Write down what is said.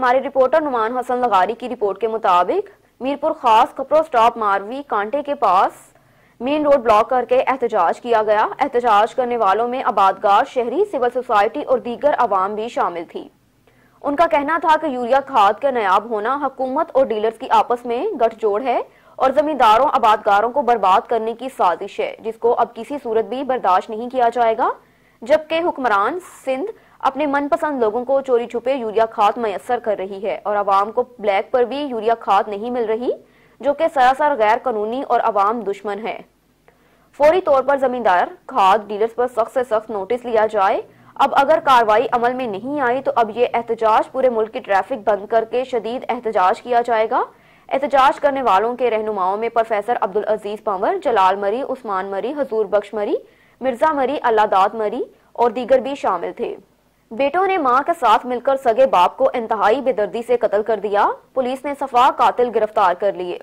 हमारे रिपोर्टर नुमान हसन लगारी की रिपोर्ट के मुताबिक मीरपुर खास कपरो स्टॉप मारवी कांटे के पास मेन रोड ब्लॉक करके एहतजाज किया गया। एहतजाज करने वालों में आबादगार शहरी, सिविल सोसाइटी और दीगर अवाम भी शामिल थी। उनका कहना था कि यूरिया खाद का नायाब होना हुकूमत और डीलर्स की आपस में गठजोड़ है और जमींदारों आबादगारों को बर्बाद करने की साजिश है, जिसको अब किसी सूरत भी बर्दाश्त नहीं किया जाएगा। जबकि हुक्मरान सिंध अपने मनपसंद लोगों को चोरी छुपे यूरिया खाद मैसर कर रही है और अवाम को ब्लैक पर भी यूरिया खाद नहीं मिल रही, जो कि सरासर गैर कानूनी और अवाम दुश्मन है। फौरी तौर पर जमींदार खाद डीलर्स पर सख्त से सख्त नोटिस लिया जाए। अब अगर कार्रवाई अमल में नहीं आई तो अब ये एहतजाज पूरे मुल्क की ट्रैफिक बंद करके शदीद एहतजाज किया जाएगा। एहतजाज करने वालों के रहनुमाओं में प्रोफेसर अब्दुल अजीज पंवर, जलाल मरी, उस्मान मरी, हजूर बख्श मरी, मिर्जा मरी, अल्लादाद मरी और दीगर भी शामिल थे। बेटों ने मां के साथ मिलकर सगे बाप को इंतहाई बेदर्दी से कत्ल कर दिया। पुलिस ने सफा कातिल गिरफ्तार कर लिए।